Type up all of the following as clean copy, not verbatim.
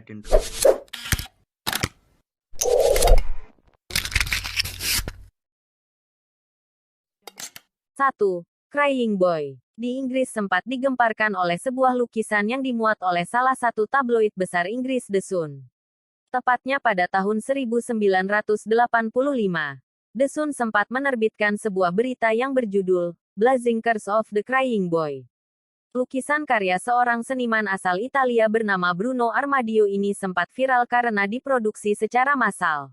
1. Crying Boy. Di Inggris sempat digemparkan oleh sebuah lukisan yang dimuat oleh salah satu tabloid besar Inggris, The Sun. Tepatnya pada tahun 1985, The Sun sempat menerbitkan sebuah berita yang berjudul Blazing Curse of the Crying Boy. Lukisan karya seorang seniman asal Italia bernama Bruno Armadio ini sempat viral karena diproduksi secara massal.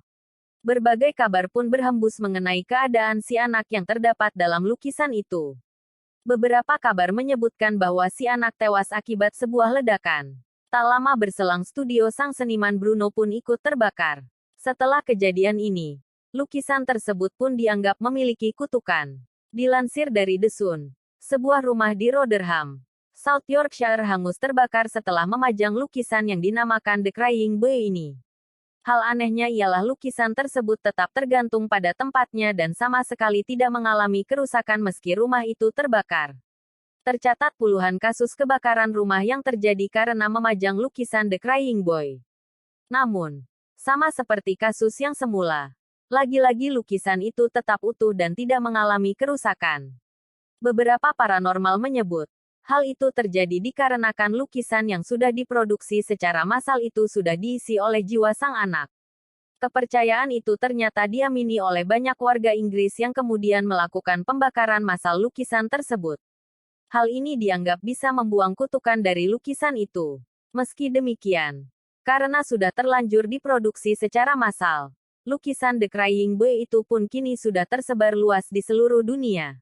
Berbagai kabar pun berhembus mengenai keadaan si anak yang terdapat dalam lukisan itu. Beberapa kabar menyebutkan bahwa si anak tewas akibat sebuah ledakan. Tak lama berselang studio sang seniman Bruno pun ikut terbakar. Setelah kejadian ini, lukisan tersebut pun dianggap memiliki kutukan. Dilansir dari The Sun, sebuah rumah di Rotherham, South Yorkshire hangus terbakar setelah memajang lukisan yang dinamakan The Crying Boy ini. Hal anehnya ialah lukisan tersebut tetap tergantung pada tempatnya dan sama sekali tidak mengalami kerusakan meski rumah itu terbakar. Tercatat puluhan kasus kebakaran rumah yang terjadi karena memajang lukisan The Crying Boy. Namun, sama seperti kasus yang semula, lagi-lagi lukisan itu tetap utuh dan tidak mengalami kerusakan. Beberapa paranormal menyebut, hal itu terjadi dikarenakan lukisan yang sudah diproduksi secara massal itu sudah diisi oleh jiwa sang anak. Kepercayaan itu ternyata diamini oleh banyak warga Inggris yang kemudian melakukan pembakaran massal lukisan tersebut. Hal ini dianggap bisa membuang kutukan dari lukisan itu. Meski demikian, karena sudah terlanjur diproduksi secara massal, lukisan The Crying Boy itu pun kini sudah tersebar luas di seluruh dunia.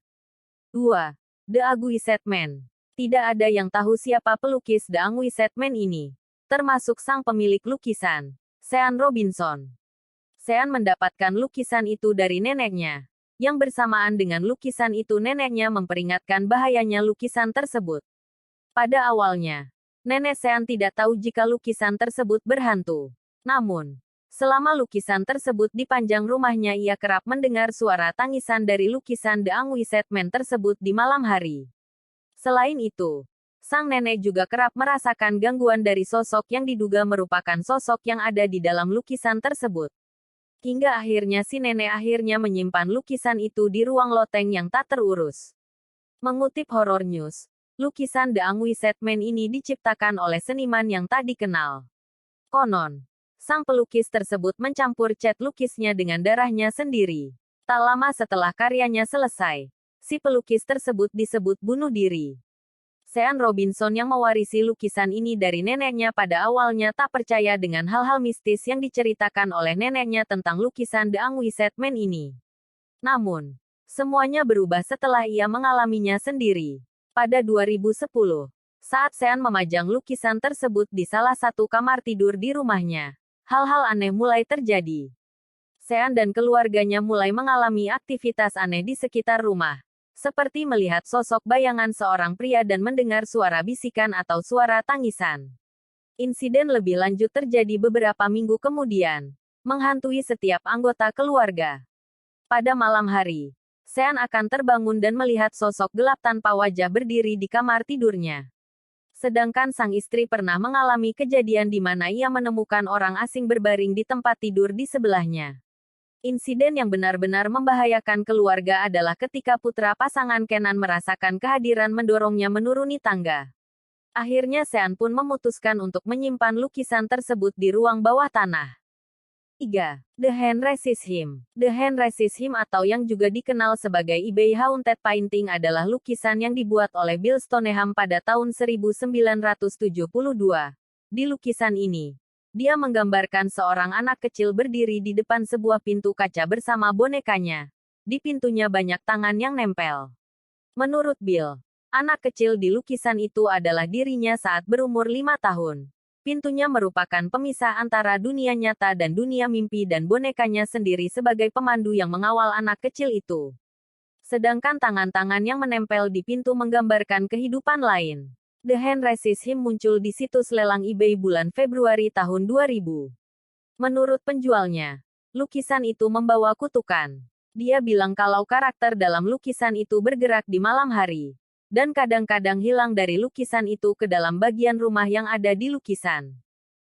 2. The Aguiset Man. Tidak ada yang tahu siapa pelukis The Aguiset Man ini, termasuk sang pemilik lukisan, Sean Robinson. Sean mendapatkan lukisan itu dari neneknya. Yang bersamaan dengan lukisan itu neneknya memperingatkan bahayanya lukisan tersebut. Pada awalnya, nenek Sean tidak tahu jika lukisan tersebut berhantu. Namun, selama lukisan tersebut dipajang rumahnya ia kerap mendengar suara tangisan dari lukisan The Aguiset Man tersebut di malam hari. Selain itu, sang nenek juga kerap merasakan gangguan dari sosok yang diduga merupakan sosok yang ada di dalam lukisan tersebut. Hingga akhirnya si nenek akhirnya menyimpan lukisan itu di ruang loteng yang tak terurus. Mengutip Horror News, lukisan The Aguiset Man ini diciptakan oleh seniman yang tak dikenal. Konon, sang pelukis tersebut mencampur cat lukisnya dengan darahnya sendiri. Tak lama setelah karyanya selesai, si pelukis tersebut disebut bunuh diri. Sean Robinson yang mewarisi lukisan ini dari neneknya pada awalnya tak percaya dengan hal-hal mistis yang diceritakan oleh neneknya tentang lukisan The Aguiset Man ini. Namun, semuanya berubah setelah ia mengalaminya sendiri. Pada 2010, saat Sean memajang lukisan tersebut di salah satu kamar tidur di rumahnya, hal-hal aneh mulai terjadi. Sean dan keluarganya mulai mengalami aktivitas aneh di sekitar rumah. Seperti melihat sosok bayangan seorang pria dan mendengar suara bisikan atau suara tangisan. Insiden lebih lanjut terjadi beberapa minggu kemudian, menghantui setiap anggota keluarga. Pada malam hari, Sean akan terbangun dan melihat sosok gelap tanpa wajah berdiri di kamar tidurnya. Sedangkan sang istri pernah mengalami kejadian di mana ia menemukan orang asing berbaring di tempat tidur di sebelahnya. Insiden yang benar-benar membahayakan keluarga adalah ketika putra pasangan Kenan merasakan kehadiran mendorongnya menuruni tangga. Akhirnya Sean pun memutuskan untuk menyimpan lukisan tersebut di ruang bawah tanah. 3. The Hand Resists Him. The Hand Resists Him atau yang juga dikenal sebagai eBay Haunted Painting adalah lukisan yang dibuat oleh Bill Stoneham pada tahun 1972. Di lukisan ini, dia menggambarkan seorang anak kecil berdiri di depan sebuah pintu kaca bersama bonekanya. Di pintunya banyak tangan yang nempel. Menurut Bill, anak kecil di lukisan itu adalah dirinya saat berumur 5 tahun. Pintunya merupakan pemisah antara dunia nyata dan dunia mimpi dan bonekanya sendiri sebagai pemandu yang mengawal anak kecil itu. Sedangkan tangan-tangan yang menempel di pintu menggambarkan kehidupan lain. The Hand Resists Him muncul di situs lelang eBay bulan Februari tahun 2000. Menurut penjualnya, lukisan itu membawa kutukan. Dia bilang kalau karakter dalam lukisan itu bergerak di malam hari, dan kadang-kadang hilang dari lukisan itu ke dalam bagian rumah yang ada di lukisan.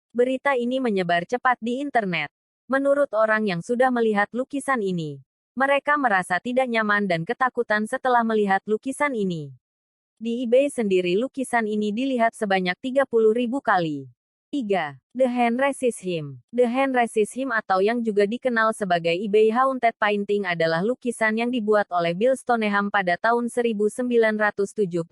Berita ini menyebar cepat di internet. Menurut orang yang sudah melihat lukisan ini, mereka merasa tidak nyaman dan ketakutan setelah melihat lukisan ini. Di eBay sendiri lukisan ini dilihat sebanyak 30.000 kali. 3. The Hand Resists Him. The Hand Resists Him atau yang juga dikenal sebagai eBay Haunted Painting adalah lukisan yang dibuat oleh Bill Stoneham pada tahun 1972.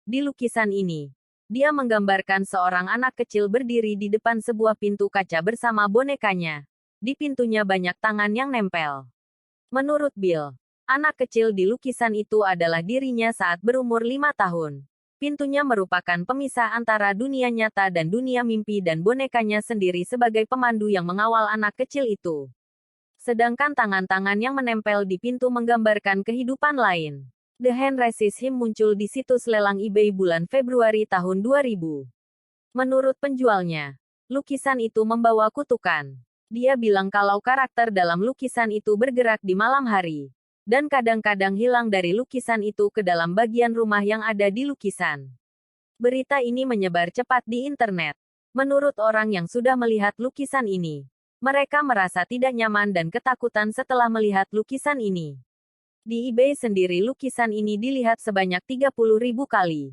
Di lukisan ini, dia menggambarkan seorang anak kecil berdiri di depan sebuah pintu kaca bersama bonekanya. Di pintunya banyak tangan yang nempel. Menurut Bill, anak kecil di lukisan itu adalah dirinya saat berumur 5 tahun. Pintunya merupakan pemisah antara dunia nyata dan dunia mimpi dan bonekanya sendiri sebagai pemandu yang mengawal anak kecil itu. Sedangkan tangan-tangan yang menempel di pintu menggambarkan kehidupan lain. The Hand Resists Him muncul di situs lelang eBay bulan Februari tahun 2000. Menurut penjualnya, lukisan itu membawa kutukan. Dia bilang kalau karakter dalam lukisan itu bergerak di malam hari. Dan kadang-kadang hilang dari lukisan itu ke dalam bagian rumah yang ada di lukisan. Berita ini menyebar cepat di internet. Menurut orang yang sudah melihat lukisan ini, mereka merasa tidak nyaman dan ketakutan setelah melihat lukisan ini. Di eBay sendiri lukisan ini dilihat sebanyak 30.000 kali.